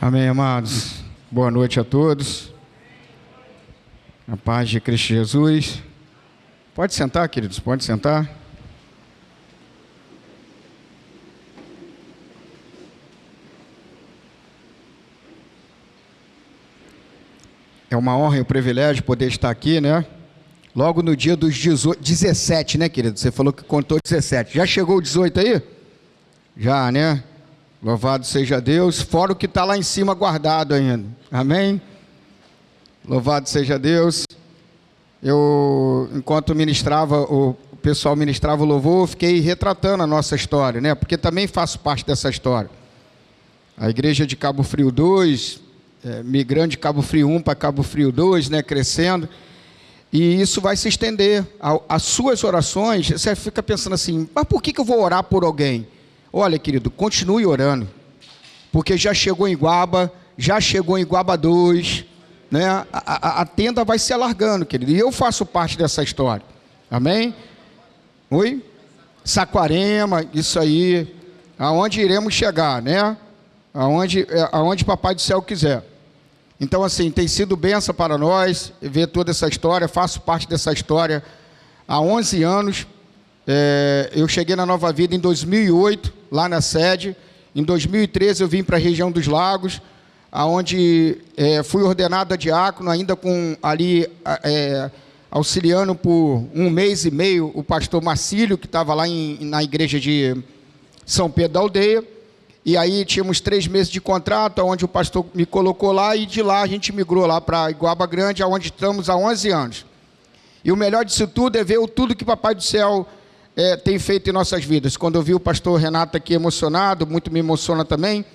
Amém, amados. Boa noite a todos. A paz de Cristo Jesus. Pode sentar, queridos, pode sentar. É uma honra e um privilégio poder estar aqui, né? Logo no dia dos 17, né, querido? Você falou que contou 17. Já chegou o 18 aí? Já, né? Louvado seja Deus, fora o que está lá em cima guardado ainda. Amém? Louvado seja Deus. Eu, enquanto ministrava, o pessoal ministrava o louvor, fiquei retratando a nossa história, né? Porque também faço parte dessa história. A igreja de Cabo Frio 2, migrando de Cabo Frio 1 para Cabo Frio 2, né? Crescendo. E isso vai se estender. As suas orações, você fica pensando assim, mas por que eu vou orar por alguém? Olha, querido, continue orando, porque já chegou em Iguaba, já chegou em Iguaba 2, né? A tenda vai se alargando, querido, e eu faço parte dessa história, amém? Oi? Saquarema, isso aí, aonde iremos chegar, né? Aonde Papai do Céu quiser. Então, assim, tem sido bênção para nós ver toda essa história, faço parte dessa história há 11 anos. Eu cheguei na Nova Vida em 2008, lá na sede. Em 2013 eu vim para a região dos Lagos, onde fui ordenado a diácono, ainda com ali auxiliando por 1 mês e meio o pastor Marcílio, que estava lá na igreja de São Pedro da Aldeia. E aí tínhamos 3 meses de contrato, onde o pastor me colocou lá, e de lá a gente migrou lá para Iguaba Grande, onde estamos há 11 anos. E o melhor disso tudo é ver tudo que Papai do Céu tem feito em nossas vidas. Quando eu vi o pastor Renato aqui emocionado, muito me emociona também,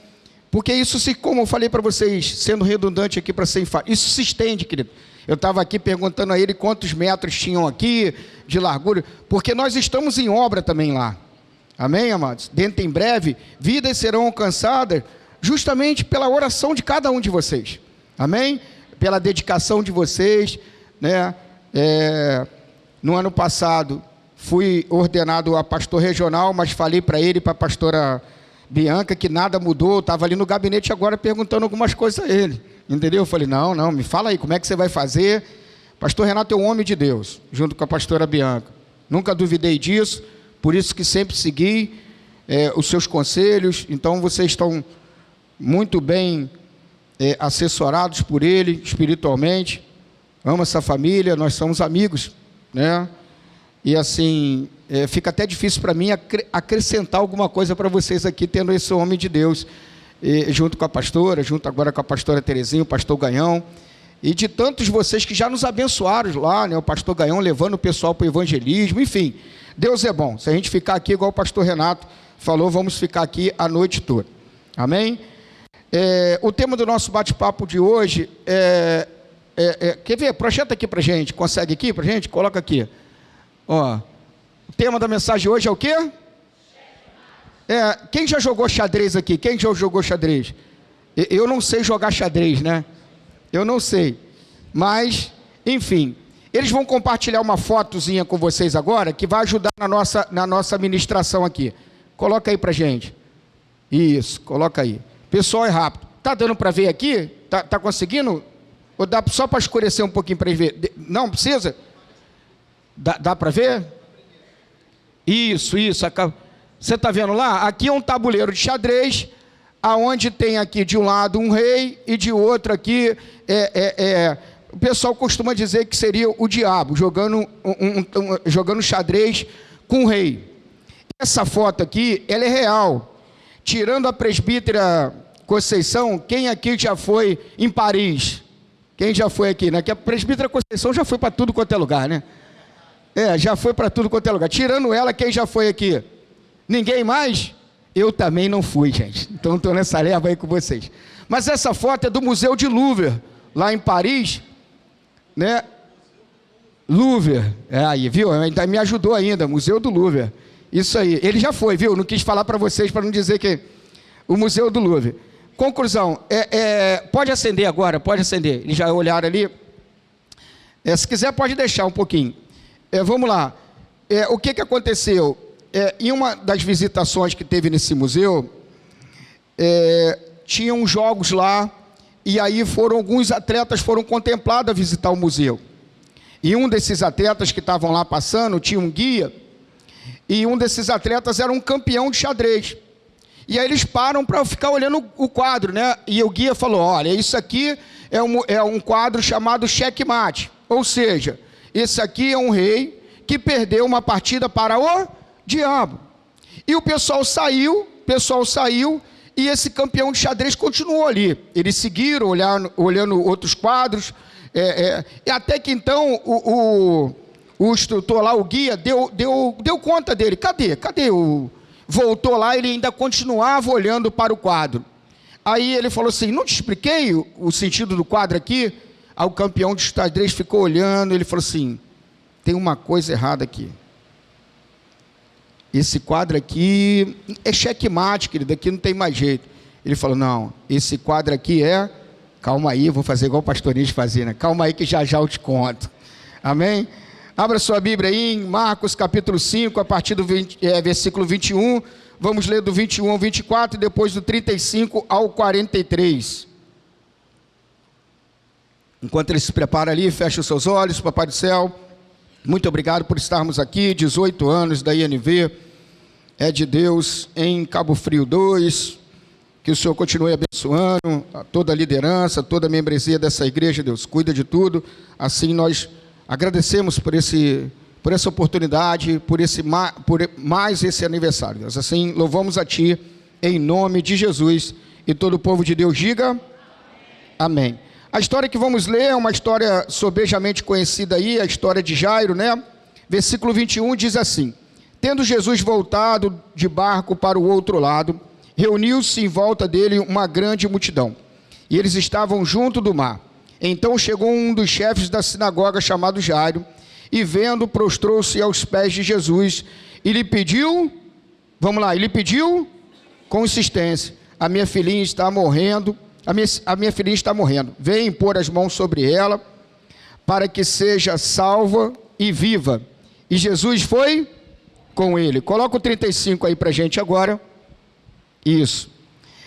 porque isso como eu falei para vocês, sendo redundante aqui para ser enfático, isso se estende, querido. Eu estava aqui perguntando a ele quantos metros tinham aqui de largura, porque nós estamos em obra também lá. Amém, amados? Dentro em breve, vidas serão alcançadas justamente pela oração de cada um de vocês. Amém? Pela dedicação de vocês, né? No ano passado, fui ordenado a pastor regional, mas falei para ele, para a pastora Bianca, que nada mudou. Estava ali no gabinete agora perguntando algumas coisas a ele. Entendeu? Eu falei, não, me fala aí, como é que você vai fazer? Pastor Renato é um homem de Deus, junto com a pastora Bianca. Nunca duvidei disso, por isso que sempre segui os seus conselhos. Então, vocês estão muito bem assessorados por ele, espiritualmente. Amo essa família, nós somos amigos, né? E assim, fica até difícil para mim acrescentar alguma coisa para vocês aqui, tendo esse homem de Deus, junto com a pastora, junto agora com a pastora Terezinha, o pastor Ganhão, e de tantos vocês que já nos abençoaram lá, né? O pastor Ganhão levando o pessoal para o evangelismo, enfim, Deus é bom. Se a gente ficar aqui, igual o pastor Renato falou, vamos ficar aqui a noite toda, amém? O tema do nosso bate-papo de hoje quer ver? Projeta aqui para a gente, consegue aqui para a gente? Coloca aqui. Ó, o tema da mensagem hoje é o quê? Quem já jogou xadrez aqui? Quem já jogou xadrez? Eu não sei jogar xadrez, né? Eu não sei. Mas, enfim, eles vão compartilhar uma fotozinha com vocês agora, que vai ajudar na nossa ministração aqui. Coloca aí pra gente. Isso, coloca aí. Pessoal, é rápido. Tá dando para ver aqui? Tá conseguindo? Ou dá só para escurecer um pouquinho para ver? Não precisa? Dá para ver? Isso. Você está vendo lá? Aqui é um tabuleiro de xadrez, aonde tem aqui de um lado um rei e de outro aqui, o pessoal costuma dizer que seria o diabo, jogando xadrez com o rei. Essa foto aqui, ela é real. Tirando a presbítera Conceição, quem aqui já foi em Paris? Quem já foi aqui, né? Que a presbítera Conceição já foi para tudo quanto é lugar, né? Já foi para tudo quanto é lugar. Tirando ela, quem já foi aqui? Ninguém mais? Eu também não fui, gente. Então estou nessa leva aí com vocês. Mas essa foto é do Museu de Louvre, lá em Paris, né? Louvre. Aí, viu? Ainda me ajudou ainda, Museu do Louvre. Isso aí. Ele já foi, viu? Não quis falar para vocês, para não dizer que... O Museu do Louvre. Conclusão. Pode acender agora, pode acender. Eles já olharam ali. Se quiser, pode deixar um pouquinho. Vamos lá. O que aconteceu? Em uma das visitações que teve nesse museu, tinham jogos lá, e aí alguns atletas foram contemplados a visitar o museu. E um desses atletas que estavam lá passando, tinha um guia, e um desses atletas era um campeão de xadrez. E aí eles param para ficar olhando o quadro, né? E o guia falou, olha, isso aqui é um quadro chamado checkmate. Ou seja, esse aqui é um rei que perdeu uma partida para o diabo. E o pessoal saiu, e esse campeão de xadrez continuou ali. Eles seguiram, olhando outros quadros, e até que então o instrutor lá, o guia, deu conta dele. Cadê? Voltou lá, ele ainda continuava olhando para o quadro. Aí ele falou assim, não te expliquei o sentido do quadro aqui? Aí o campeão de xadrez ficou olhando, ele falou assim, tem uma coisa errada aqui. Esse quadro aqui é checkmate, querido, aqui não tem mais jeito. Ele falou, não, esse quadro aqui calma aí, vou fazer igual o pastorinho fazia, né? Calma aí que já eu te conto. Amém? Abra sua Bíblia aí em Marcos capítulo 5, a partir do versículo 21. Vamos ler do 21 ao 24 e depois do 35 ao 43. Enquanto ele se prepara ali, fecha os seus olhos, Papai do Céu. Muito obrigado por estarmos aqui, 18 anos da INV, é de Deus em Cabo Frio 2, que o Senhor continue abençoando toda a liderança, toda a membresia dessa igreja, Deus, cuida de tudo, assim nós agradecemos por essa oportunidade, por mais esse aniversário, Deus, assim louvamos a Ti, em nome de Jesus, e todo o povo de Deus diga, amém. A história que vamos ler é uma história sobejamente conhecida aí, a história de Jairo, né? Versículo 21 diz assim, tendo Jesus voltado de barco para o outro lado, reuniu-se em volta dele uma grande multidão, e eles estavam junto do mar. Então chegou um dos chefes da sinagoga, chamado Jairo, e vendo, prostrou-se aos pés de Jesus, e lhe pediu, com insistência, a minha filhinha está morrendo, vem pôr as mãos sobre ela, para que seja salva e viva. E Jesus foi com ele. Coloca o 35 aí para a gente agora. Isso.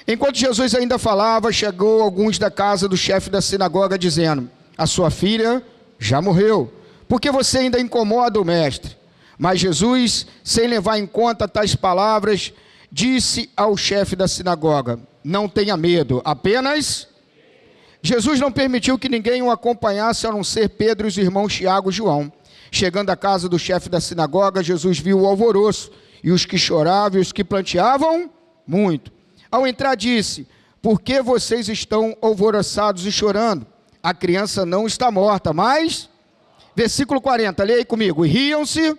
Enquanto Jesus ainda falava, chegou alguns da casa do chefe da sinagoga, dizendo, a sua filha já morreu, por que você ainda incomoda o mestre? Mas Jesus, sem levar em conta tais palavras, disse ao chefe da sinagoga, não tenha medo, apenas... Jesus não permitiu que ninguém o acompanhasse, a não ser Pedro e os irmãos Tiago e João. Chegando à casa do chefe da sinagoga, Jesus viu o alvoroço, e os que choravam e os que planteavam, muito. Ao entrar disse, por que vocês estão alvoroçados e chorando? A criança não está morta, mas... Versículo 40, leia aí comigo, e riam-se...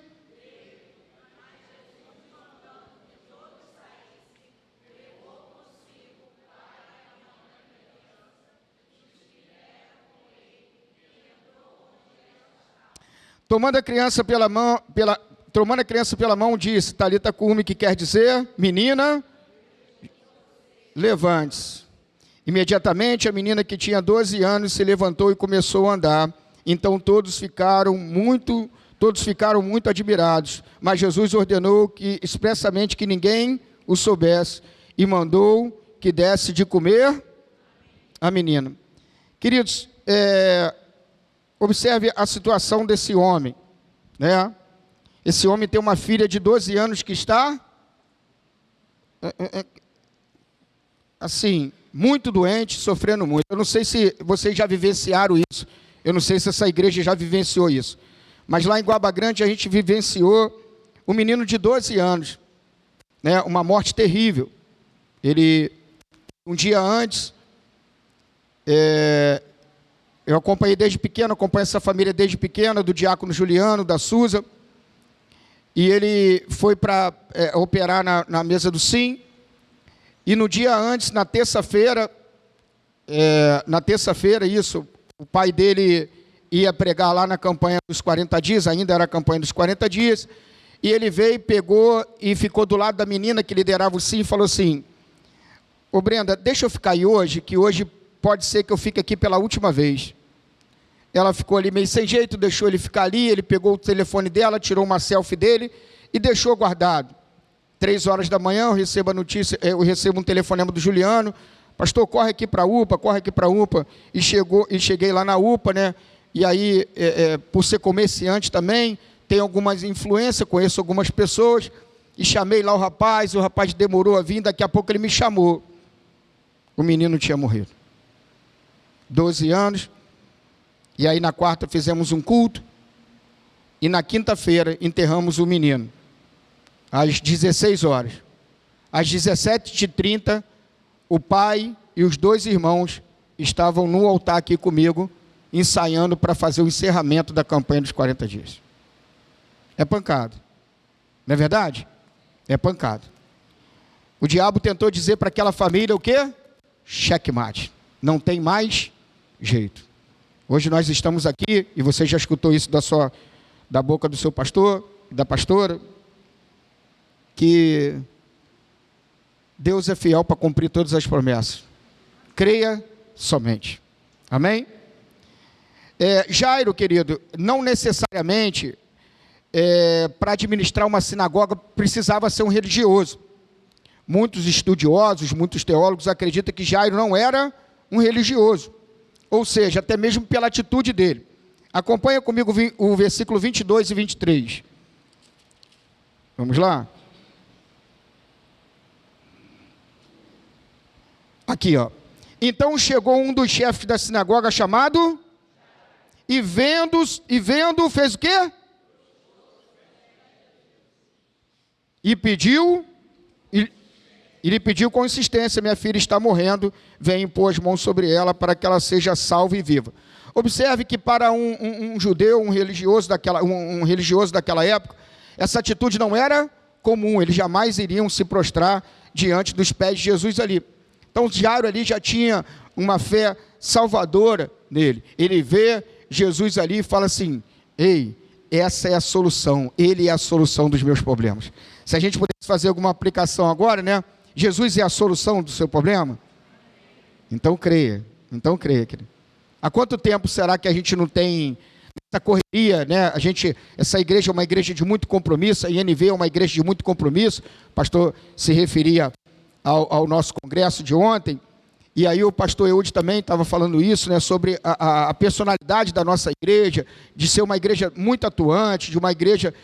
Tomando a criança pela mão, disse, Talita cumi, que quer dizer, menina, levante-se. Imediatamente a menina que tinha 12 anos se levantou e começou a andar. Então todos ficaram muito admirados. Mas Jesus ordenou expressamente que ninguém o soubesse e mandou que desse de comer a menina. Queridos, observe a situação desse homem, né? Esse homem tem uma filha de 12 anos que está, assim, muito doente, sofrendo muito. Eu não sei se vocês já vivenciaram isso, eu não sei se essa igreja já vivenciou isso, mas lá em Guaba Grande a gente vivenciou um menino de 12 anos, né? Uma morte terrível. Ele, um dia antes, eu acompanhei desde pequeno, acompanho essa família desde pequena, do diácono Juliano, da Suza, e ele foi para operar na mesa do Sim, e no dia antes, na terça-feira, isso, o pai dele ia pregar lá na campanha dos 40 dias, ainda era a campanha dos 40 dias, e ele veio, pegou e ficou do lado da menina que liderava o Sim, e falou assim, ô Brenda, deixa eu ficar aí hoje, que hoje pode ser que eu fique aqui pela última vez. Ela ficou ali meio sem jeito, deixou ele ficar ali, ele pegou o telefone dela, tirou uma selfie dele e deixou guardado. 3 horas da manhã, eu recebo um telefonema do Juliano, pastor, corre aqui para a UPA, corre aqui para a UPA. E cheguei lá na UPA, né? E aí, por ser comerciante também, tem algumas influências, conheço algumas pessoas, e chamei lá o rapaz demorou a vir, daqui a pouco ele me chamou. O menino tinha morrido. 12 anos, e aí na quarta fizemos um culto, e na quinta-feira enterramos o menino, às 16 horas. Às 17h30, o pai e os 2 irmãos estavam no altar aqui comigo, ensaiando para fazer o encerramento da campanha dos 40 dias. É pancado, não é verdade? É pancado. O diabo tentou dizer para aquela família o quê? Checkmate. Não tem mais jeito. Hoje nós estamos aqui, e você já escutou isso da boca do seu pastor, da pastora, que Deus é fiel para cumprir todas as promessas. Creia somente. Amém? Jairo, querido, não necessariamente para administrar uma sinagoga precisava ser um religioso. Muitos estudiosos, muitos teólogos acreditam que Jairo não era um religioso, ou seja, até mesmo pela atitude dele. Acompanha comigo o versículo 22 e 23. Vamos lá? Aqui, ó. Então chegou um dos chefes da sinagoga chamado, e vendo, fez o quê? E pediu, ele pediu com insistência: minha filha está morrendo, vem impor as mãos sobre ela para que ela seja salva e viva. Observe que para um judeu, um religioso daquela época, essa atitude não era comum, eles jamais iriam se prostrar diante dos pés de Jesus ali. Então Jairo ali já tinha uma fé salvadora nele. Ele vê Jesus ali e fala assim: ei, essa é a solução, ele é a solução dos meus problemas. Se a gente pudesse fazer alguma aplicação agora, né? Jesus é a solução do seu problema? Então creia, querido. Há quanto tempo será que a gente não tem essa correria, né? Essa igreja é uma igreja de muito compromisso, a INV é uma igreja de muito compromisso. O pastor se referia ao nosso congresso de ontem, e aí o pastor Eude também estava falando isso, né, sobre a personalidade da nossa igreja, de ser uma igreja muito atuante, de uma igreja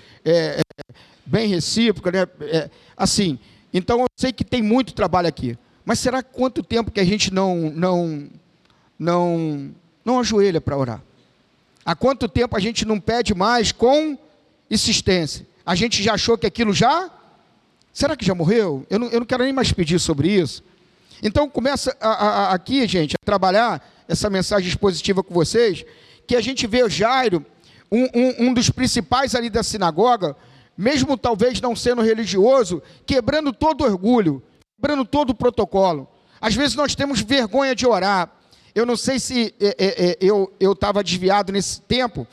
bem recíproca, né, assim. Então eu sei que tem muito trabalho aqui, mas será quanto tempo que a gente não ajoelha para orar? Há quanto tempo a gente não pede mais com insistência? A gente já achou que aquilo já... Será que já morreu? Eu não quero nem mais pedir sobre isso. Então começa aqui, gente, a trabalhar essa mensagem expositiva com vocês, que a gente vê o Jairo, um dos principais ali da sinagoga, mesmo talvez não sendo religioso, quebrando todo o orgulho, quebrando todo o protocolo. Às vezes nós temos vergonha de orar. Eu não sei se eu estava desviado nesse tempo,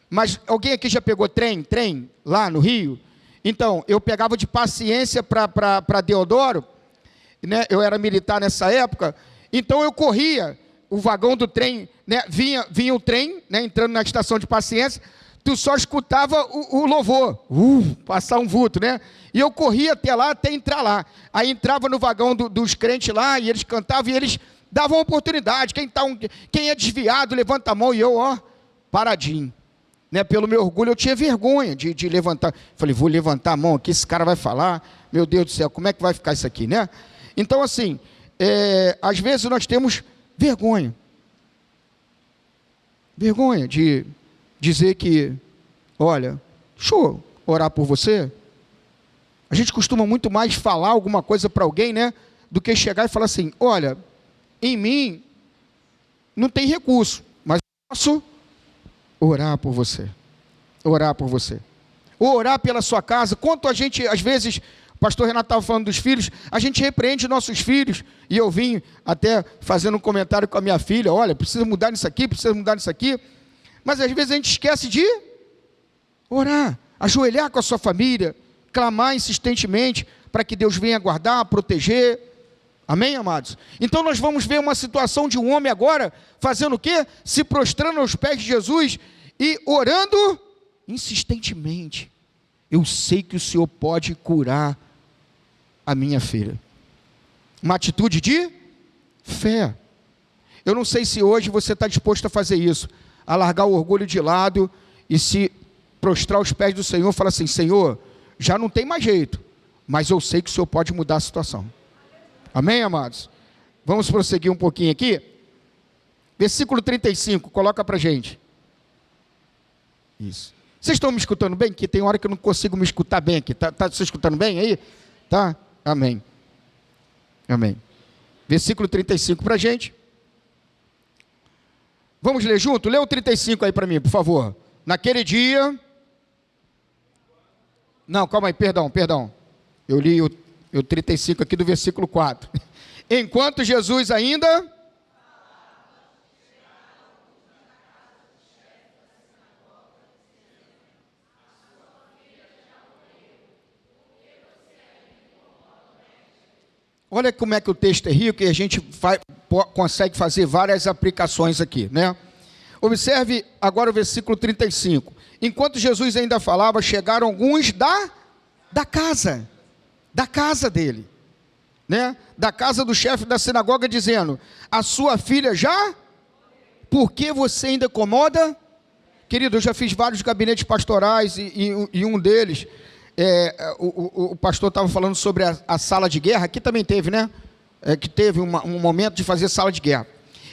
mas alguém aqui já pegou trem lá no Rio? Então, eu pegava de Paciência para Deodoro, né? Eu era militar nessa época, então eu corria o vagão do trem, né? Vinha o trem, né? Entrando na estação de Paciência, tu só escutava o louvor, passar um vulto, né? E eu corria até lá, até entrar lá. Aí entrava no vagão dos crentes lá, e eles cantavam, e eles davam oportunidade. Quem é desviado, levanta a mão, e eu, paradinho. Né, pelo meu orgulho, eu tinha vergonha de levantar. Falei, vou levantar a mão aqui, esse cara vai falar, meu Deus do céu, como é que vai ficar isso aqui, né? Então, assim, às vezes nós temos vergonha de dizer que, olha, deixa eu orar por você. A gente costuma muito mais falar alguma coisa para alguém, né, do que chegar e falar assim: olha, em mim não tem recurso, mas eu posso orar por você, ou orar pela sua casa. Quanto a gente, às vezes, o pastor Renato estava falando dos filhos, a gente repreende nossos filhos, e eu vim até fazendo um comentário com a minha filha: olha, precisa mudar nisso aqui, mas às vezes a gente esquece de orar, ajoelhar com a sua família, clamar insistentemente, para que Deus venha guardar, proteger. Amém, amados? Então nós vamos ver uma situação de um homem agora, fazendo o quê? Se prostrando aos pés de Jesus e orando insistentemente: eu sei que o Senhor pode curar a minha filha. Uma atitude de Fé. Eu não sei se hoje você está disposto a fazer isso, a largar o orgulho de lado e se prostrar aos pés do Senhor e falar assim: Senhor, já não tem mais jeito, mas eu sei que o Senhor pode mudar a situação. Amém, amados? Vamos prosseguir um pouquinho aqui. Versículo 35, coloca para a gente. Isso. Vocês estão me escutando bem? Que tem hora que eu não consigo me escutar bem aqui. Tá você escutando bem aí? Tá? Amém. Amém. Versículo 35 para a gente. Vamos ler junto? Lê o 35 aí para mim, por favor. Naquele dia... Não, calma aí, perdão. Eu li o 35 aqui do versículo 4. Enquanto Jesus ainda... Olha como é que o texto é rico e a gente consegue fazer várias aplicações aqui, né? Observe agora o versículo 35. Enquanto Jesus ainda falava, chegaram alguns da casa dele, né? Da casa do chefe da sinagoga, dizendo: a sua filha já? Por que você ainda incomoda? Querido, eu já fiz vários gabinetes pastorais e um deles... o pastor estava falando sobre a sala de guerra. Aqui também teve, né? Que teve um momento de fazer sala de guerra.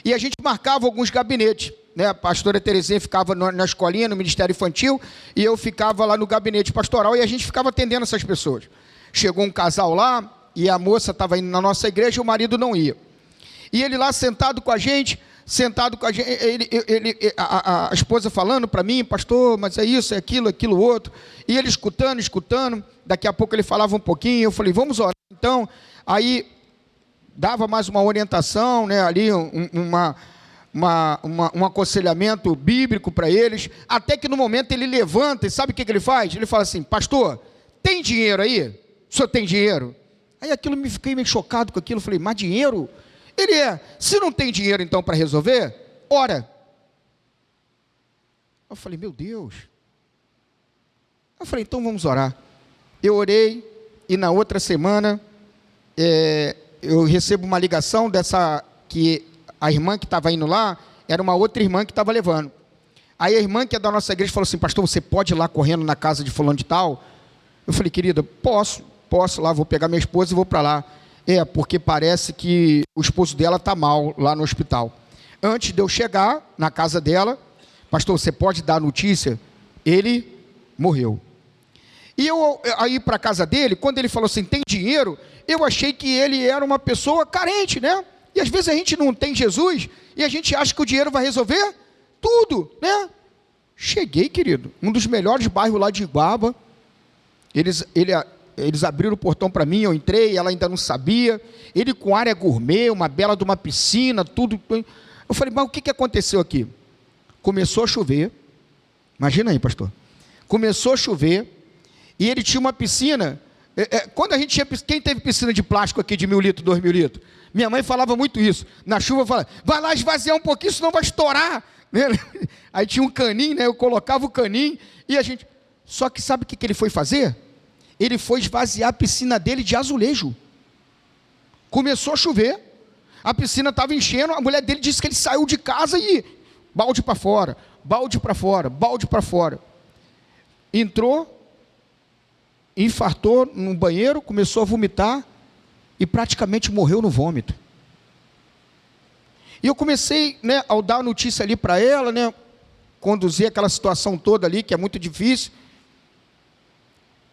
E a gente marcava alguns gabinetes, né? A pastora Terezinha ficava na escolinha, no Ministério Infantil, e eu ficava lá no gabinete pastoral, e a gente ficava atendendo essas pessoas. Chegou um casal lá, e a moça estava indo na nossa igreja, e o marido não ia. E ele lá sentado com a gente, a esposa falando para mim: pastor, mas é isso, é aquilo outro, e ele escutando, daqui a pouco ele falava um pouquinho, eu falei: vamos orar então. Aí dava mais uma orientação, né, ali um aconselhamento bíblico para eles, até que no momento ele levanta, e sabe o que ele faz? Ele fala assim: pastor, tem dinheiro aí? O senhor tem dinheiro? Aí fiquei meio chocado com aquilo, falei: mas dinheiro? Se não tem dinheiro então para resolver, ora. Eu falei: meu Deus. Eu falei: então vamos orar. Eu orei, e na outra semana, eu recebo uma ligação que a irmã que estava indo lá, era uma outra irmã que estava levando. Aí a irmã que é da nossa igreja falou assim: pastor, você pode ir lá correndo na casa de fulano de tal? Eu falei: querida, posso lá, vou pegar minha esposa e vou para lá. Porque parece que o esposo dela está mal lá no hospital. Antes de eu chegar na casa dela: pastor, você pode dar a notícia? Ele morreu. E eu aí para a casa dele, quando ele falou assim: tem dinheiro? Eu achei que ele era uma pessoa carente, né? E às vezes a gente não tem Jesus, e a gente acha que o dinheiro vai resolver tudo, né? Cheguei, querido, um dos melhores bairros lá de Iguaba. Eles abriram o portão para mim, eu entrei, ela ainda não sabia. Ele com área gourmet, uma bela de uma piscina, tudo. Eu falei: mas o que aconteceu aqui? Começou a chover. Imagina aí, pastor. Começou a chover, e ele tinha uma piscina. Quando a gente tinha... Quem teve piscina de plástico aqui de 1.000 litros, 2.000 litros? Minha mãe falava muito isso. Na chuva, falava: vai lá esvaziar um pouquinho, senão vai estourar. Aí tinha um caninho, né? Eu colocava o caninho, e a gente... Só que sabe o que ele foi fazer? Ele foi esvaziar a piscina dele de azulejo. Começou a chover, a piscina estava enchendo, a mulher dele disse que ele saiu de casa e balde para fora, balde para fora, balde para fora. Entrou, infartou no banheiro, começou a vomitar e praticamente morreu no vômito. E eu comecei, né, ao dar a notícia ali para ela, né, conduzir aquela situação toda ali, que é muito difícil.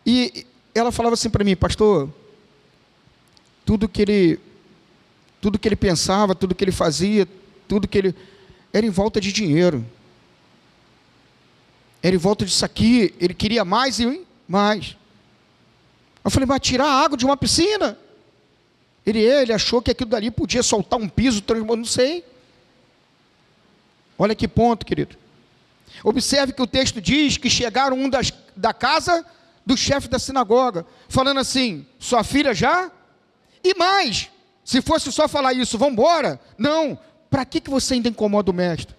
E ela falava assim para mim: pastor, tudo que ele pensava, tudo que ele fazia, tudo que ele... era em volta de dinheiro. Era em volta disso aqui. Ele queria mais e mais. Eu falei: mas tirar a água de uma piscina? Ele achou que aquilo dali podia soltar um piso, não sei. Olha que ponto, querido. Observe que o texto diz que chegaram da casa do chefe da sinagoga, falando assim: sua filha já? E mais, se fosse só falar isso, vamos embora? Não, para que você ainda incomoda o mestre?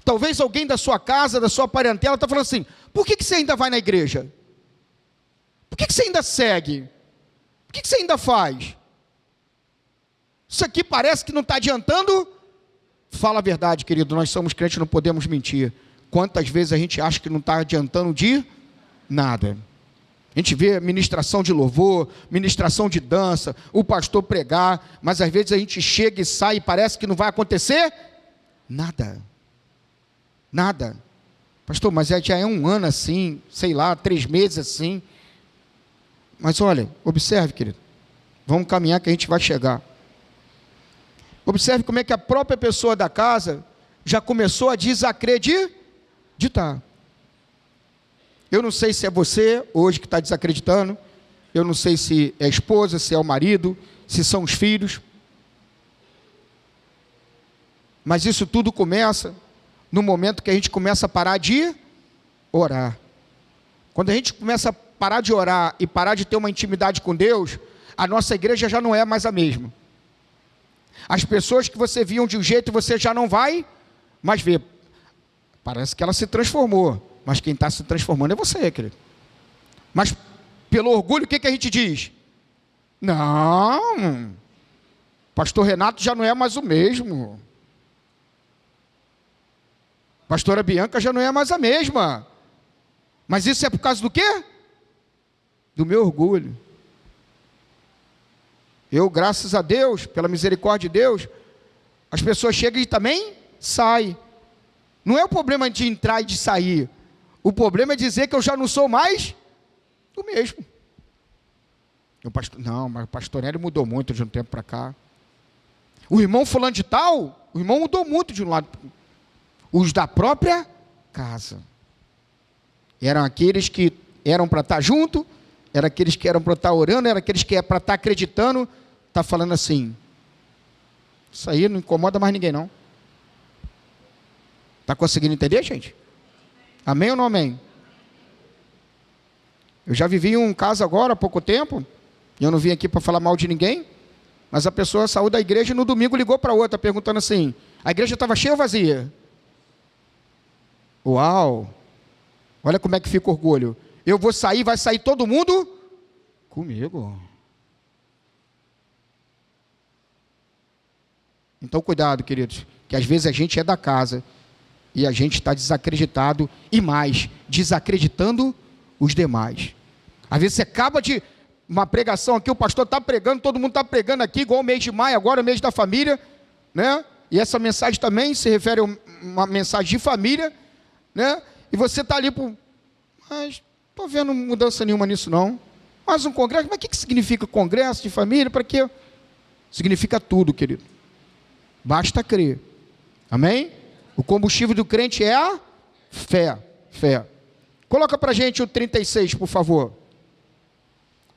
Talvez alguém da sua casa, da sua parentela, está falando assim: por que você ainda vai na igreja? Por que você ainda segue? Por que você ainda faz? Isso aqui parece que não está adiantando. Fala a verdade, querido, nós somos crentes, não podemos mentir. Quantas vezes a gente acha que não está adiantando de nada? A gente vê ministração de louvor, ministração de dança, o pastor pregar, mas às vezes a gente chega e sai e parece que não vai acontecer nada. Nada. Pastor, mas já é um ano assim, sei lá, 3 meses assim. Mas olha, observe, querido. Vamos caminhar que a gente vai chegar. Observe como é que a própria pessoa da casa já começou a desacreditar. Eu não sei se é você hoje que está desacreditando. Eu não sei se é a esposa, se é o marido, se são os filhos. Mas isso tudo começa no momento que a gente começa a parar de orar. Quando a gente começa a parar de orar e parar de ter uma intimidade com Deus, a nossa igreja já não é mais a mesma. As pessoas que você via de um jeito, você já não vai mais ver. Parece que ela se transformou, mas quem está se transformando é você, querido. Mas pelo orgulho, o que a gente diz? Não, pastor Renato já não é mais o mesmo. Pastora Bianca já não é mais a mesma. Mas isso é por causa do quê? Do meu orgulho. Eu, graças a Deus, pela misericórdia de Deus, as pessoas chegam e também saem. Não é o problema de entrar e de sair. O problema é dizer que eu já não sou mais o mesmo. Não, mas o pastor Nélio mudou muito de um tempo para cá. O irmão fulano de tal, o irmão mudou muito de um lado. Os da própria casa. Eram aqueles que eram para estar junto, eram aqueles que eram para estar orando, eram aqueles que eram para estar acreditando. Está falando assim, isso aí não incomoda mais ninguém não. Está conseguindo entender, gente? Amém ou não amém? Eu já vivi um caso agora há pouco tempo, e eu não vim aqui para falar mal de ninguém, mas a pessoa saiu da igreja e no domingo ligou para outra, perguntando assim, a igreja estava cheia ou vazia? Uau! Olha como é que fica o orgulho. Eu vou sair, vai sair todo mundo comigo. Então cuidado, queridos, que às vezes a gente é da casa e a gente está desacreditado e mais, desacreditando os demais. Às vezes você acaba de uma pregação aqui, o pastor está pregando, todo mundo está pregando aqui, igual o mês de maio, agora o mês da família, né? E essa mensagem também se refere a uma mensagem de família, né? E você está ali, mas não estou vendo mudança nenhuma nisso não. Mas um congresso, mas o que significa congresso de família? Para quê? Significa tudo, querido. Basta crer. Amém? O combustível do crente é a fé. Fé. Coloca para a gente o 36, por favor.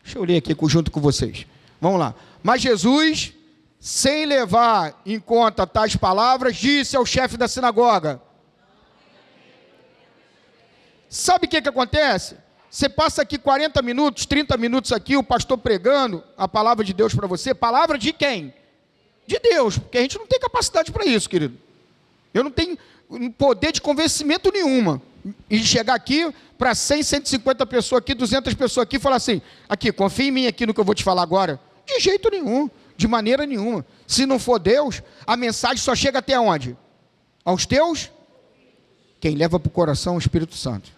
Deixa eu ler aqui junto com vocês. Vamos lá. Mas Jesus, sem levar em conta tais palavras, disse ao chefe da sinagoga. Sabe o que acontece? Você passa aqui 40 minutos, 30 minutos aqui, o pastor pregando a palavra de Deus para você. Palavra de quem? De Deus, porque a gente não tem capacidade para isso, querido. Eu não tenho poder de convencimento nenhuma. E chegar aqui para 100, 150 pessoas aqui, 200 pessoas aqui, e falar assim, aqui, confia em mim aqui no que eu vou te falar agora. De jeito nenhum, de maneira nenhuma. Se não for Deus, a mensagem só chega até onde? Aos teus? Quem leva para o coração é o Espírito Santo.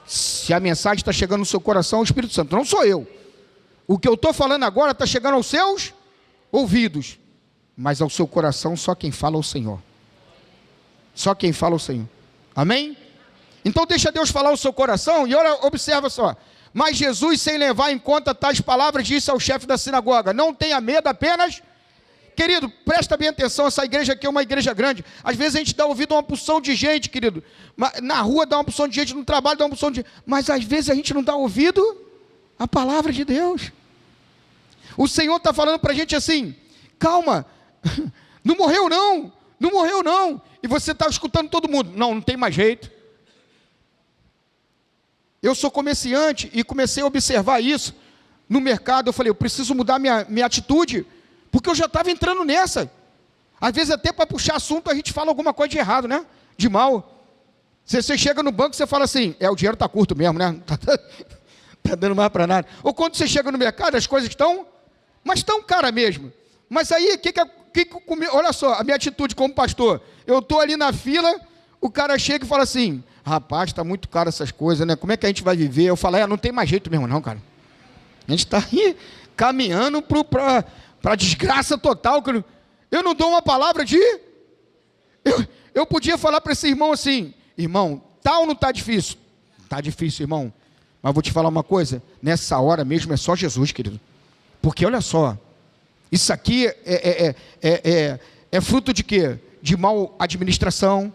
Se a mensagem está chegando no seu coração, é o Espírito Santo, não sou eu. O que eu estou falando agora está chegando aos seus ouvidos, mas ao seu coração só quem fala é o Senhor. Só quem fala é o Senhor. Amém? Então deixa Deus falar o seu coração e olha, observa só. Mas Jesus, sem levar em conta tais palavras, disse ao chefe da sinagoga, não tenha medo, apenas... Querido, presta bem atenção, essa igreja aqui é uma igreja grande. Às vezes a gente dá ouvido a uma porção de gente, querido. Na rua dá uma porção de gente, no trabalho dá uma porção de gente. Mas às vezes a gente não dá ouvido à palavra de Deus. O Senhor está falando para a gente assim, calma, não morreu não, não morreu não. E você está escutando todo mundo, não tem mais jeito. Eu sou comerciante e comecei a observar isso no mercado. Eu falei, eu preciso mudar minha atitude, porque eu já estava entrando nessa. Às vezes até para puxar assunto a gente fala alguma coisa de errado, né? De mal. Você chega no banco e você fala assim, o dinheiro está curto mesmo, né? Tá dando mais para nada. Ou quando você chega no mercado, as coisas estão, mas estão cara mesmo. Mas aí, olha só, a minha atitude como pastor. Eu estou ali na fila, o cara chega e fala assim, rapaz, está muito caro essas coisas, né? Como é que a gente vai viver? Eu falo, não tem mais jeito mesmo não, cara. A gente está aí caminhando para a desgraça total. Eu não dou uma palavra de... Eu podia falar para esse irmão assim, irmão, tá ou não está difícil? Está difícil, irmão. Mas vou te falar uma coisa, nessa hora mesmo é só Jesus, querido. Porque olha só, isso aqui é fruto de quê? De mal administração,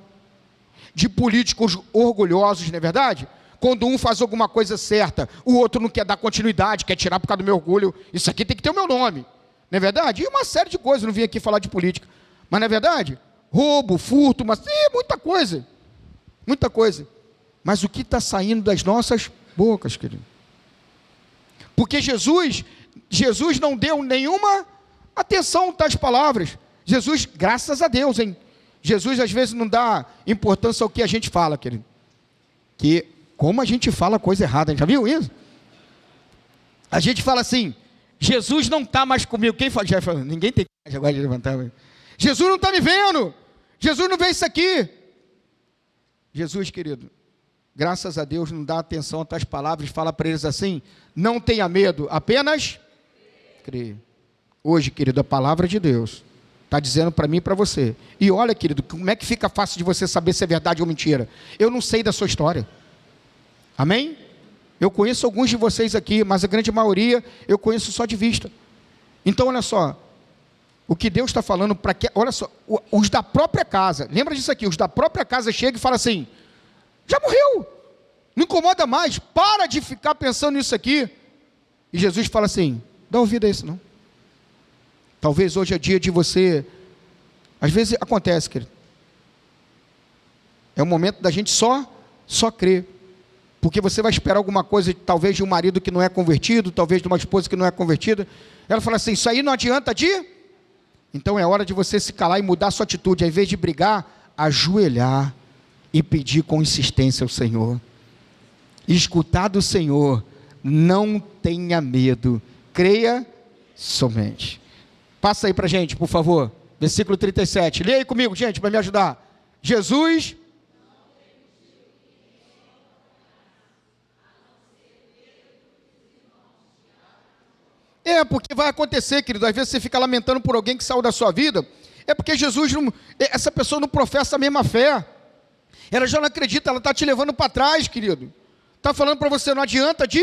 de políticos orgulhosos, não é verdade? Quando um faz alguma coisa certa, o outro não quer dar continuidade, quer tirar por causa do meu orgulho. Isso aqui tem que ter o meu nome, não é verdade? E uma série de coisas, não vim aqui falar de política. Mas não é verdade? Roubo, furto, muita coisa. Muita coisa. Mas o que está saindo das nossas bocas, querido? Porque Jesus não deu nenhuma atenção a tais palavras. Jesus, graças a Deus, hein? Jesus às vezes não dá importância ao que a gente fala, querido. Que como a gente fala coisa errada, já viu isso? A gente fala assim, Jesus não está mais comigo. Quem fala? Já fala, ninguém tem coragem agora de levantar. Jesus não está me vendo. Jesus não vê isso aqui. Jesus, querido, graças a Deus não dá atenção a tais palavras. Fala para eles assim, não tenha medo, apenas crê. Hoje, querido, a palavra de Deus está dizendo para mim e para você. E olha, querido, como é que fica fácil de você saber se é verdade ou mentira? Eu não sei da sua história. Amém? Eu conheço alguns de vocês aqui, mas a grande maioria eu conheço só de vista. Então, olha só, o que Deus está falando para que, olha só, os da própria casa, lembra disso aqui, os da própria casa chegam e falam assim, já morreu, não incomoda mais, para de ficar pensando nisso aqui. E Jesus fala assim, dá ouvido a isso não. Talvez hoje é dia de você, às vezes acontece, querido, é o momento da gente só crer, porque você vai esperar alguma coisa, talvez de um marido que não é convertido, talvez de uma esposa que não é convertida, ela fala assim, isso aí não adianta então é hora de você se calar e mudar a sua atitude, ao invés de brigar, ajoelhar e pedir com insistência ao Senhor, escutar do Senhor, não tenha medo, creia somente. Passa aí para a gente, por favor, versículo 37, leia aí comigo, gente, para me ajudar. Jesus... porque vai acontecer, querido, às vezes você fica lamentando por alguém que saiu da sua vida, é porque Jesus, essa pessoa não professa a mesma fé, ela já não acredita, ela está te levando para trás, querido, está falando para você, não adianta de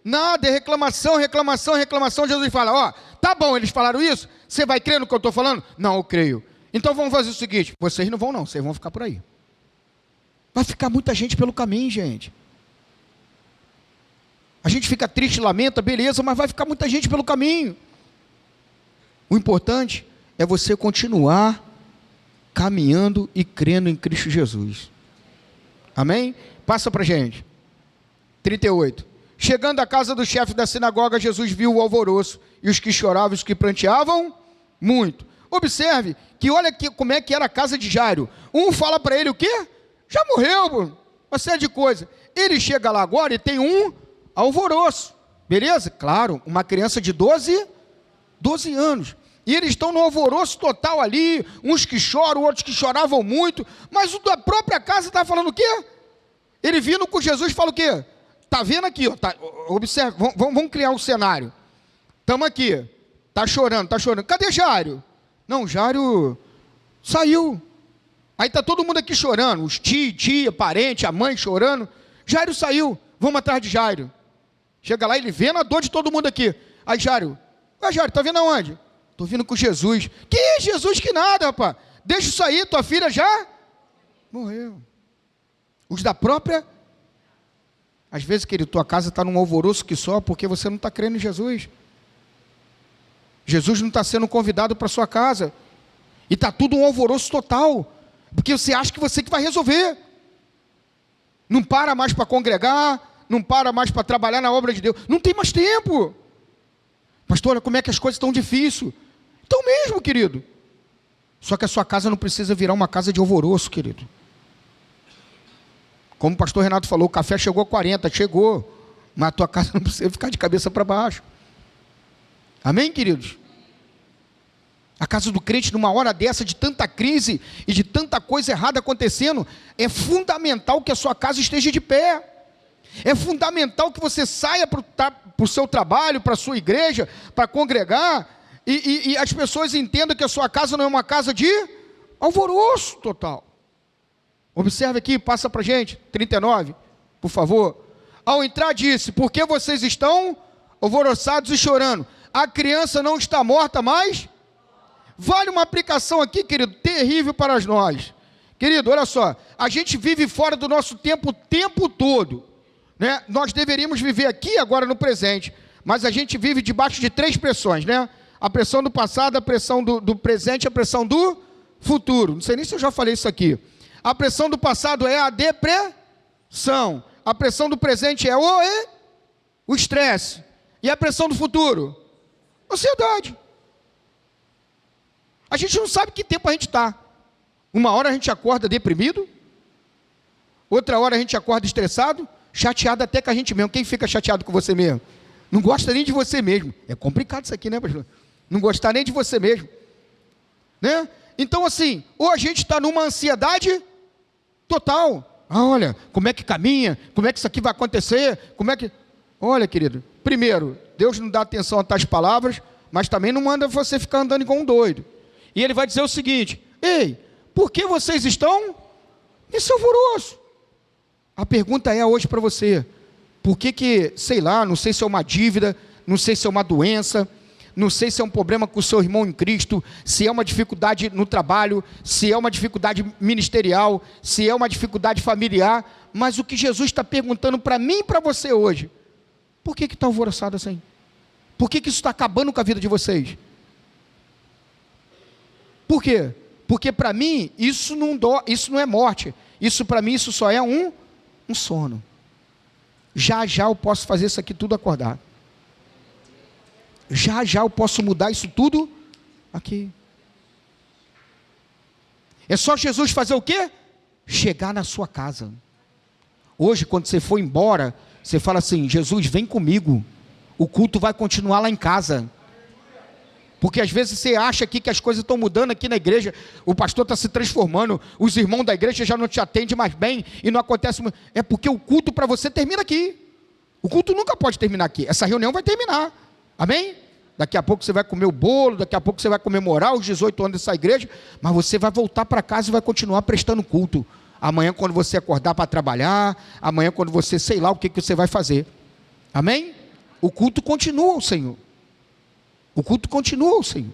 nada, é reclamação, Jesus fala, tá bom, eles falaram isso, você vai crer no que eu estou falando? Não, eu creio, então vamos fazer o seguinte, vocês não vão não, vocês vão ficar por aí, vai ficar muita gente pelo caminho, gente. A gente fica triste, lamenta, beleza, mas vai ficar muita gente pelo caminho. O importante é você continuar caminhando e crendo em Cristo Jesus. Amém? Passa para a gente. 38. Chegando à casa do chefe da sinagoga, Jesus viu o alvoroço e os que choravam, os que pranteavam muito. Observe que olha como é que era a casa de Jairo. Um fala para ele o quê? Já morreu, uma série de coisas. Ele chega lá agora e tem um alvoroço, beleza? Claro, uma criança de 12 anos, e eles estão no alvoroço total ali, uns que choram, outros que choravam muito, mas o da própria casa está falando o quê? Ele vindo com Jesus fala o quê? Está vendo aqui, observe, vamos criar um cenário, estamos aqui, está chorando, cadê Jairo? Não, Jairo saiu, aí está todo mundo aqui chorando, os tia, parente, a mãe chorando, Jairo saiu, vamos atrás de Jairo. Chega lá, ele vendo a dor de todo mundo aqui. Aí Jairo, está vindo aonde? Estou vindo com Jesus. Que Jesus que nada, rapaz. Deixa isso aí, tua filha já morreu. Os da própria... Às vezes, querido, tua casa está num alvoroço que só porque você não está crendo em Jesus. Jesus não está sendo convidado para sua casa. E está tudo um alvoroço total. Porque você acha que você que vai resolver. Não para mais para congregar, não para mais para trabalhar na obra de Deus, não tem mais tempo. Pastor, olha como é que as coisas estão difíceis. Então mesmo, querido. Só que a sua casa não precisa virar uma casa de alvoroço, querido. Como o pastor Renato falou, o café chegou a 40, chegou, mas a tua casa não precisa ficar de cabeça para baixo. Amém, queridos? A casa do crente, numa hora dessa, de tanta crise e de tanta coisa errada acontecendo, é fundamental que a sua casa esteja de pé. É fundamental que você saia para o seu trabalho, para a sua igreja, para congregar, e as pessoas entendam que a sua casa não é uma casa de alvoroço total. Observe aqui, passa para a gente, 39, por favor. Ao entrar disse, por que vocês estão alvoroçados e chorando? A criança não está morta, mas... Vale uma aplicação aqui, querido, terrível para nós. Querido, olha só, a gente vive fora do nosso tempo o tempo todo, né? Nós deveríamos viver aqui agora no presente, mas a gente vive debaixo de 3 pressões, né? A pressão do passado, a pressão do presente e a pressão do futuro. Não sei nem se eu já falei isso aqui. A pressão do passado é a depressão. A pressão do presente é o estresse. E a pressão do futuro? Ansiedade. A gente não sabe que tempo a gente está. Uma hora a gente acorda deprimido, outra hora a gente acorda estressado, chateado até com a gente mesmo. Quem fica chateado com você mesmo? Não gosta nem de você mesmo. É complicado isso aqui, né, pastor? Não gostar nem de você mesmo, né? Então assim, ou a gente está numa ansiedade total. Olha, como é que caminha? Como é que isso aqui vai acontecer? Como é que... Olha, querido, primeiro, Deus não dá atenção a tais palavras, mas também não manda você ficar andando igual um doido. E ele vai dizer o seguinte, ei, por que vocês estão nesse alvoroço? A pergunta é hoje para você, por que, sei lá, não sei se é uma dívida, não sei se é uma doença, não sei se é um problema com o seu irmão em Cristo, se é uma dificuldade no trabalho, se é uma dificuldade ministerial, se é uma dificuldade familiar, mas o que Jesus está perguntando para mim e para você hoje, por que está alvoroçado assim? Por que isso está acabando com a vida de vocês? Por quê? Porque para mim, isso não é morte. Isso para mim, isso só é um sono. Já eu posso fazer isso aqui tudo acordado. Já eu posso mudar isso tudo aqui. É só Jesus fazer o quê? Chegar na sua casa. Hoje, quando você for embora, você fala assim, Jesus, vem comigo. O culto vai continuar lá em casa. Porque às vezes você acha aqui que as coisas estão mudando aqui na igreja, o pastor está se transformando, os irmãos da igreja já não te atendem mais bem, e não acontece, é porque o culto para você termina aqui, o culto nunca pode terminar aqui, essa reunião vai terminar, amém? Daqui a pouco você vai comer o bolo, daqui a pouco você vai comemorar os 18 anos dessa igreja, mas você vai voltar para casa e vai continuar prestando culto, amanhã quando você acordar para trabalhar, amanhã quando você, sei lá o que você vai fazer, amém? O culto continua ao Senhor. O culto continua, Senhor.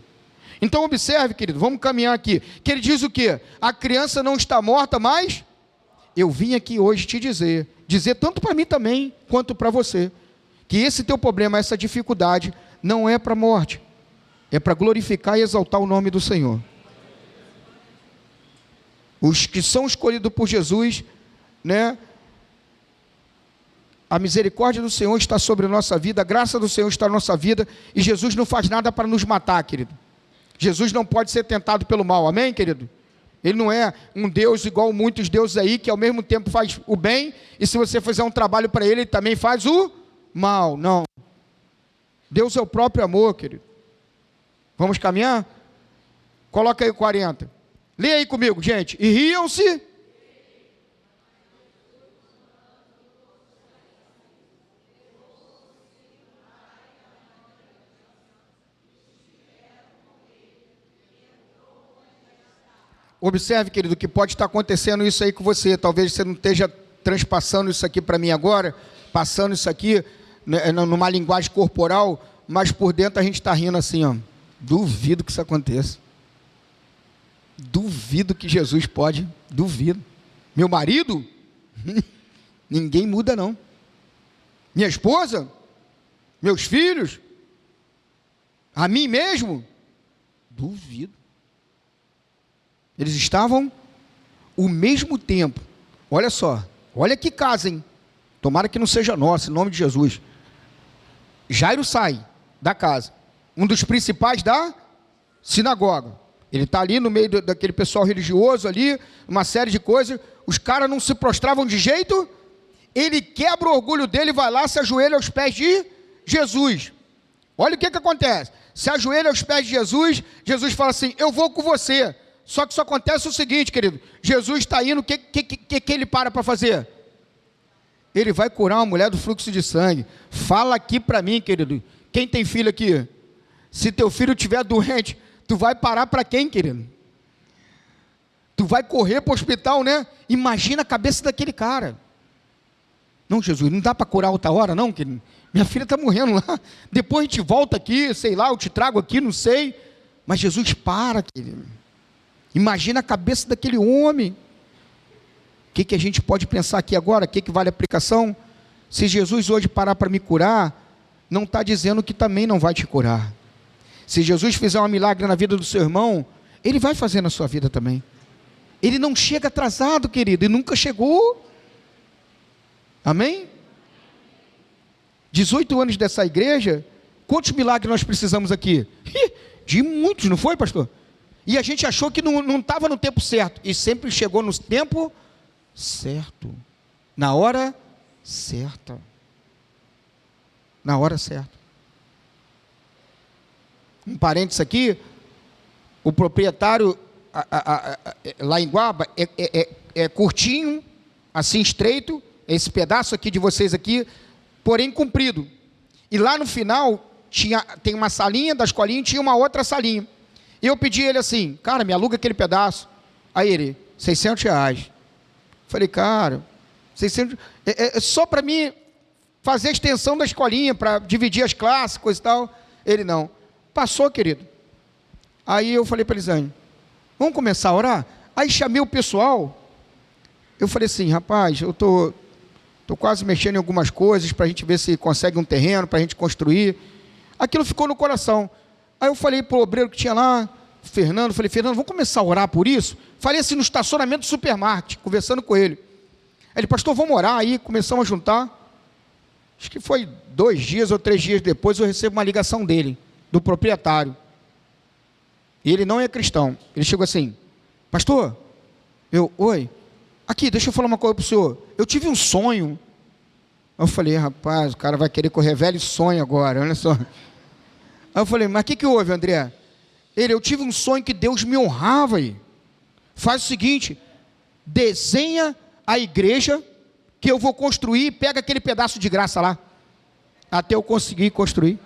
Então observe, querido, vamos caminhar aqui. Que ele diz o quê? A criança não está morta, mas eu vim aqui hoje te dizer tanto para mim também, quanto para você, que esse teu problema, essa dificuldade, não é para a morte, é para glorificar e exaltar o nome do Senhor. Os que são escolhidos por Jesus, né? A misericórdia do Senhor está sobre a nossa vida, a graça do Senhor está na nossa vida, e Jesus não faz nada para nos matar, querido. Jesus não pode ser tentado pelo mal, amém, querido? Ele não é um Deus igual muitos deuses aí, que ao mesmo tempo faz o bem, e se você fizer um trabalho para ele, ele também faz o mal, não. Deus é o próprio amor, querido. Vamos caminhar? Coloca aí o 40. Leia aí comigo, gente. E riam-se. Observe, querido, que pode estar acontecendo isso aí com você. Talvez você não esteja transpassando isso aqui para mim agora, passando isso aqui, né, numa linguagem corporal, mas por dentro a gente está rindo assim, ó. Duvido que isso aconteça. Duvido que Jesus pode, duvido. Meu marido? Ninguém muda não. Minha esposa? Meus filhos? A mim mesmo? Duvido. Eles estavam o mesmo tempo. Olha só, olha que casa, hein? Tomara que não seja nossa, em nome de Jesus. Jairo sai da casa, um dos principais da sinagoga. Ele está ali no meio daquele pessoal religioso ali, uma série de coisas. Os caras não se prostravam de jeito. Ele quebra o orgulho dele, vai lá, se ajoelha aos pés de Jesus. Olha o que acontece. se ajoelha aos pés de Jesus, Jesus fala assim, eu vou com você. Só que só acontece o seguinte, querido, Jesus está indo, o que ele para fazer? Ele vai curar uma mulher do fluxo de sangue. Fala aqui para mim, querido, quem tem filho aqui? Se teu filho estiver doente, tu vai parar para quem, querido? Tu vai correr para o hospital, né? Imagina a cabeça daquele cara. Não, Jesus, não dá para curar outra hora, não, querido. Minha filha está morrendo lá. Depois a gente volta aqui, sei lá, eu te trago aqui, não sei. Mas Jesus para, querido. Imagina a cabeça daquele homem. O que a gente pode pensar aqui agora? O que vale a aplicação? Se Jesus hoje parar para me curar, não está dizendo que também não vai te curar. Se Jesus fizer um milagre na vida do seu irmão, Ele vai fazer na sua vida também. Ele não chega atrasado, querido, e nunca chegou. Amém? 18 anos dessa igreja, quantos milagres nós precisamos aqui? De muitos, não foi, pastor? E a gente achou que não estava no tempo certo, e sempre chegou no tempo certo, na hora certa. Na hora certa. Um parênteses aqui, o proprietário lá em Guaba é curtinho, assim estreito, esse pedaço aqui de vocês aqui, porém comprido. E lá no final tem uma salinha da escolinha e tinha uma outra salinha. E eu pedi ele assim, cara, me aluga aquele pedaço. Aí ele, R$600. Falei, cara, 600, só para mim fazer a extensão da escolinha, para dividir as classes, coisa e tal. Ele não. Passou, querido. Aí eu falei para Elisane, vamos começar a orar? Aí chamei o pessoal. Eu falei assim, rapaz, eu estou quase mexendo em algumas coisas para a gente ver se consegue um terreno para a gente construir. Aquilo ficou no coração. Aí eu falei para o obreiro que tinha lá, Fernando, vamos começar a orar por isso? Falei assim no estacionamento do supermarket, conversando com ele. Ele, pastor, vamos orar. Aí começamos a juntar. Acho que foi 2 dias ou 3 dias depois, eu recebo uma ligação dele, do proprietário. E ele não é cristão. Ele chegou assim, pastor, oi, aqui, deixa eu falar uma coisa para o senhor. Eu tive um sonho. Eu falei, rapaz, o cara vai querer que eu revele sonho agora, olha só. Aí eu falei, mas o que houve, André? Eu tive um sonho que Deus me honrava aí. Faz o seguinte, desenha a igreja que eu vou construir, pega aquele pedaço de graça lá, até eu conseguir construir.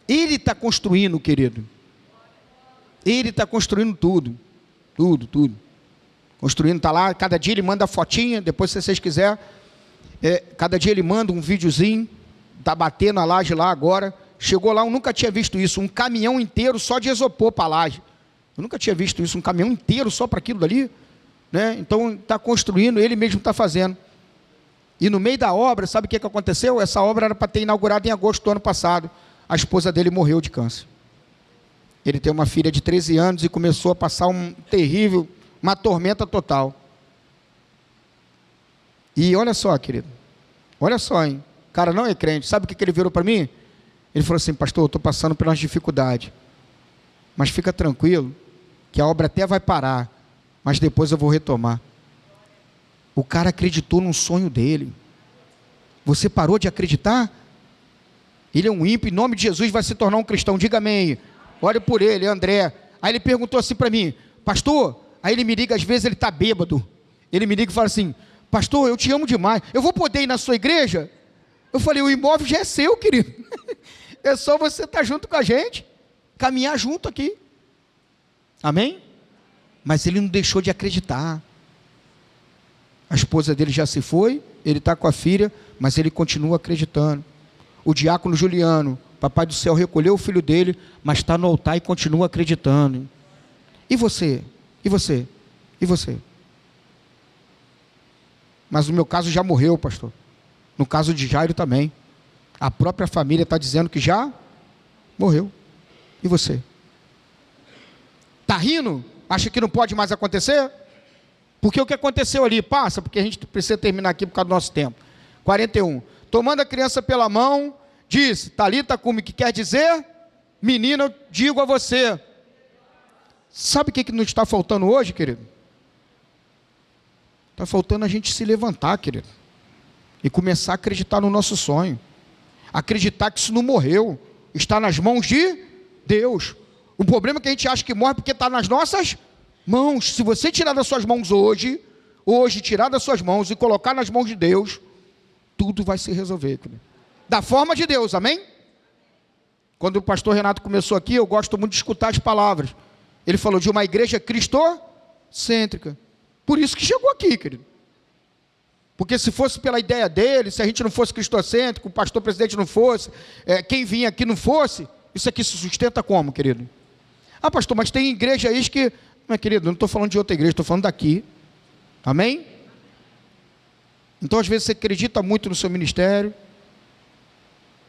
Ele está construindo, querido. Ele está construindo tudo. Construindo, está lá, cada dia ele manda a fotinha, depois se vocês quiserem, cada dia ele manda um videozinho, está batendo a laje lá agora. Chegou lá, eu nunca tinha visto isso, um caminhão inteiro só de isopor para a laje. Eu nunca tinha visto isso, um caminhão inteiro só para aquilo dali, né? Então está construindo, ele mesmo está fazendo. E no meio da obra, sabe o que aconteceu? Essa obra era para ter inaugurado em agosto do ano passado. A esposa dele morreu de câncer. Ele tem uma filha de 13 anos e começou a passar uma tormenta total. E olha só, querido, olha só, hein? O cara não é crente, sabe o que ele virou para mim? Ele falou assim, pastor, eu estou passando por umas dificuldades, mas fica tranquilo, que a obra até vai parar, mas depois eu vou retomar. O cara acreditou num sonho dele. Você parou de acreditar? Ele é um ímpio, em nome de Jesus vai se tornar um cristão, diga amém. Ore por ele, André. Aí ele perguntou assim para mim, pastor, aí ele me liga, às vezes ele está bêbado, ele me liga e fala assim, pastor, eu te amo demais, eu vou poder ir na sua igreja? Eu falei, o imóvel já é seu, querido. É só você estar junto com a gente, caminhar junto aqui. Amém? Mas ele não deixou de acreditar. A esposa dele já se foi, ele está com a filha, mas ele continua acreditando. O diácono Juliano, papai do céu recolheu o filho dele, mas está no altar e continua acreditando. E você? E você? E você? Mas no meu caso já morreu, pastor. No caso de Jairo também. A própria família está dizendo que já morreu. E você? Está rindo? Acha que não pode mais acontecer? Porque o que aconteceu ali, passa, porque a gente precisa terminar aqui por causa do nosso tempo. 41. Tomando a criança pela mão, disse, Talita cumi, que quer dizer, menina, eu digo a você. Sabe o que nos está faltando hoje, querido? Está faltando a gente se levantar, querido. E começar a acreditar no nosso sonho. Acreditar que isso não morreu. está nas mãos de Deus. O problema é que a gente acha que morre porque está nas nossas mãos. Se você tirar das suas mãos hoje, tirar das suas mãos e colocar nas mãos de Deus, tudo vai se resolver. Da forma de Deus, amém? Quando o pastor Renato começou aqui, eu gosto muito de escutar as palavras. Ele falou de uma igreja cristocêntrica. Por isso que chegou aqui, querido. Porque se fosse pela ideia dele, se a gente não fosse cristocêntrico, o pastor presidente não fosse, quem vinha aqui não fosse, isso aqui se sustenta como, querido? Ah, pastor, mas tem igreja aí que... Mas, querido, não estou falando de outra igreja, estou falando daqui. Amém? Então, às vezes, você acredita muito no seu ministério,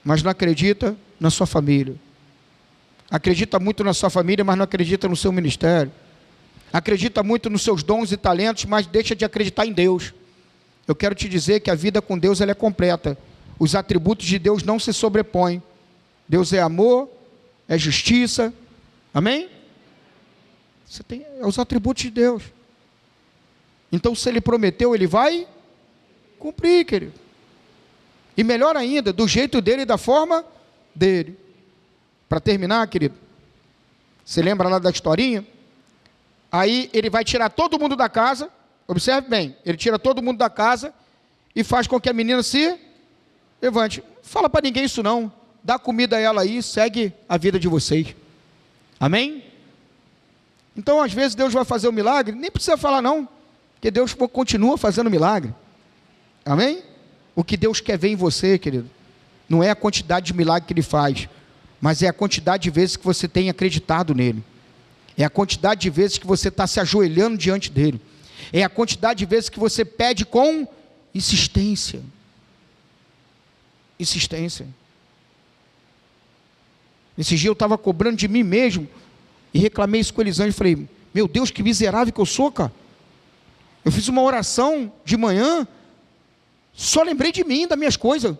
mas não acredita na sua família. Acredita muito na sua família, mas não acredita no seu ministério. Acredita muito nos seus dons e talentos, mas deixa de acreditar em Deus. Eu quero te dizer que a vida com Deus ela é completa. Os atributos de Deus não se sobrepõem. Deus é amor, é justiça. Amém? É os atributos de Deus. Então, se Ele prometeu, Ele vai cumprir, querido. E melhor ainda, do jeito dele e da forma dele. Para terminar, querido, você lembra lá da historinha? Aí ele vai tirar todo mundo da casa, observe bem, ele tira todo mundo da casa e faz com que a menina se levante. Fala para ninguém isso não, dá comida a ela aí, segue a vida de vocês. Amém? Então, às vezes, Deus vai fazer um milagre, nem precisa falar não, porque Deus continua fazendo milagre. Amém? O que Deus quer ver em você, querido, não é a quantidade de milagre que Ele faz, mas é a quantidade de vezes que você tem acreditado nele. É a quantidade de vezes que você está se ajoelhando diante dele. É a quantidade de vezes que você pede com insistência. Insistência. Esse dia eu estava cobrando de mim mesmo e reclamei isso com o Elisângela e falei, meu Deus, que miserável que eu sou, cara. Eu fiz uma oração de manhã, só lembrei de mim, das minhas coisas.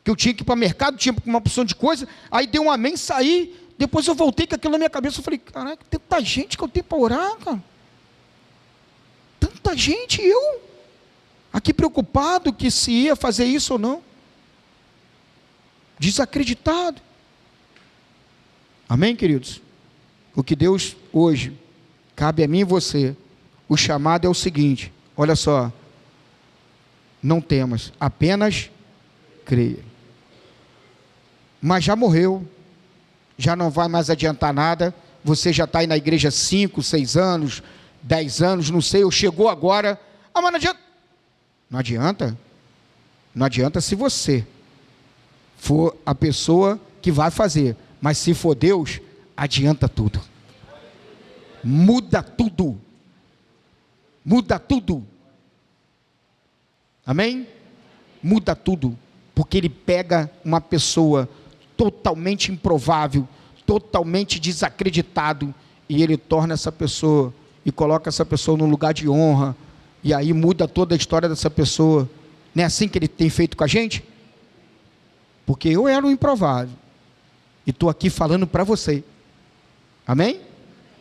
Que eu tinha que ir para o mercado, tinha uma opção de coisa, aí dei um amém, saí, depois eu voltei com aquilo na minha cabeça, eu falei, caraca, tanta gente que eu tenho para orar, cara. Tanta gente, e eu aqui preocupado que se ia fazer isso ou não. Desacreditado. Amém, queridos? O que Deus hoje, cabe a mim e você, o chamado é o seguinte, olha só, não temas, apenas creia. Mas já morreu, já não vai mais adiantar nada, você já está aí na igreja 5, 6 anos, 10 anos, não sei, ou chegou agora, mas não adianta. Não adianta? Não adianta se você for a pessoa que vai fazer, mas se for Deus, adianta tudo. Muda tudo. Muda tudo. Amém? Muda tudo, porque Ele pega uma pessoa totalmente improvável, totalmente desacreditado, e Ele torna essa pessoa, e coloca essa pessoa num lugar de honra, e aí muda toda a história dessa pessoa. Não é assim que Ele tem feito com a gente? Porque eu era um improvável, e estou aqui falando para você, amém?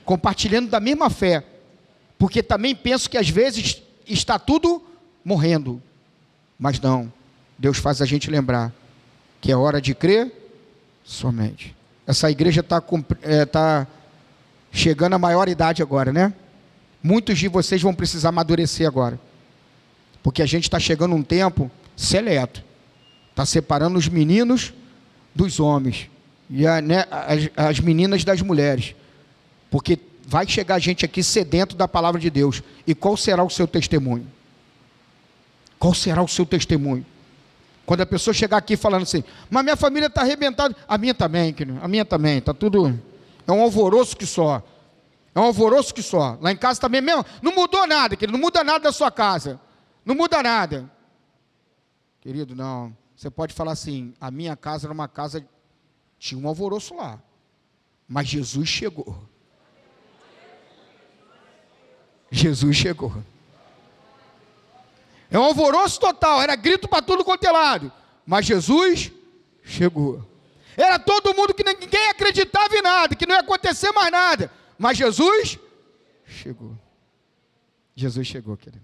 Compartilhando da mesma fé, porque também penso que às vezes está tudo morrendo, mas não, Deus faz a gente lembrar que é hora de crer somente. Essa igreja está chegando à maior idade agora, né? Muitos de vocês vão precisar amadurecer agora, porque a gente está chegando um tempo seleto, está separando os meninos dos homens, e as meninas das mulheres, porque vai chegar gente aqui sedento da palavra de Deus, e qual será o seu testemunho? Qual será o seu testemunho? Quando a pessoa chegar aqui falando assim, mas minha família está arrebentada, a minha também, está tudo, é um alvoroço que só, lá em casa também mesmo, não mudou nada, querido, não muda nada da sua casa, não muda nada, querido, não, você pode falar assim, a minha casa era uma casa, tinha um alvoroço lá, mas Jesus chegou, é um alvoroço total, era grito para tudo quanto é lado, mas Jesus chegou. Era todo mundo que ninguém acreditava em nada, que não ia acontecer mais nada, mas Jesus chegou. Jesus chegou, querido,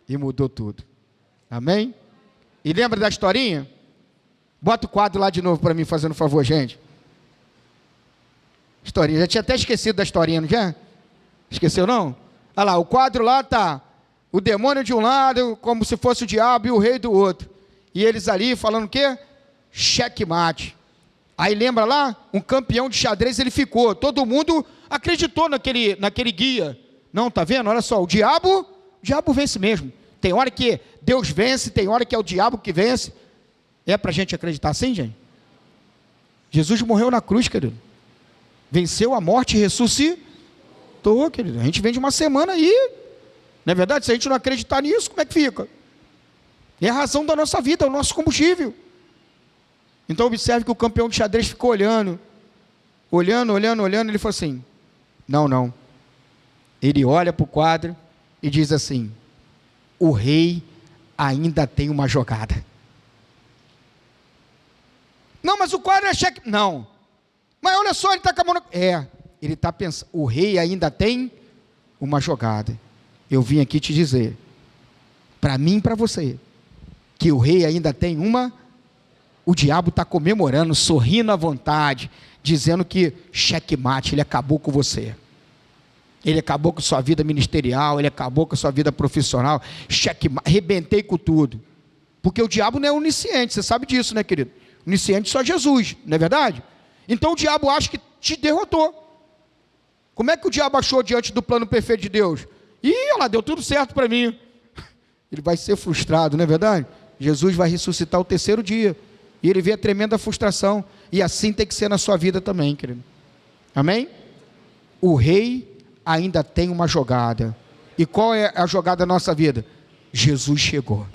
e mudou tudo. Amém? E lembra da historinha Bota o quadro lá de novo para mim, fazendo um favor, gente. Historinha, já tinha até esquecido da historinha, não já? Esqueceu não? Olha lá, o quadro lá tá o demônio de um lado, como se fosse o diabo, e o rei do outro. E eles ali falando o quê? Checkmate. Aí lembra lá? Um campeão de xadrez ele ficou. Todo mundo acreditou naquele guia. Não, tá vendo? Olha só, o diabo vence mesmo. Tem hora que Deus vence, tem hora que é o diabo que vence. É para a gente acreditar assim, gente? Jesus morreu na cruz, querido. Venceu a morte e ressuscitou, querido. A gente vem de uma semana aí. Não é verdade? Se a gente não acreditar nisso, como é que fica? É a razão da nossa vida, é o nosso combustível. Então observe que o campeão de xadrez ficou olhando. Olhando, ele falou assim, não. Ele olha para o quadro e diz assim, o rei ainda tem uma jogada. Não, mas o quadro é cheque. Não. Mas olha só, ele está com a mão ele está pensando, o rei ainda tem uma jogada. Eu vim aqui te dizer, para mim e para você, que o rei ainda tem o diabo está comemorando, sorrindo à vontade, dizendo que checkmate, ele acabou com você. Ele acabou com sua vida ministerial, ele acabou com sua vida profissional, checkmate, arrebentei com tudo. Porque o diabo não é onisciente, você sabe disso, né, querido? Onisciente só Jesus, não é verdade? Então o diabo acha que te derrotou. Como é que o diabo achou diante do plano perfeito de Deus? Olha lá, deu tudo certo para mim. Ele vai ser frustrado, não é verdade? Jesus vai ressuscitar o terceiro dia. E ele vê a tremenda frustração. E assim tem que ser na sua vida também, querido. Amém? O rei ainda tem uma jogada. E qual é a jogada da nossa vida? Jesus chegou.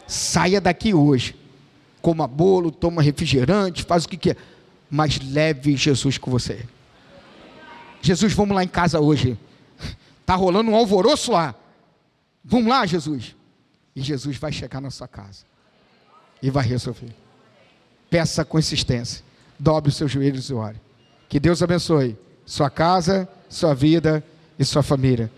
Saia daqui hoje. Coma bolo, toma refrigerante, faz o que quer. Mas leve Jesus com você. Jesus, vamos lá em casa hoje. Está rolando um alvoroço lá. Vamos lá, Jesus. E Jesus vai chegar na sua casa. E vai resolver. Peça consistência. Dobre os seus joelhos e ore. Que Deus abençoe sua casa, sua vida e sua família.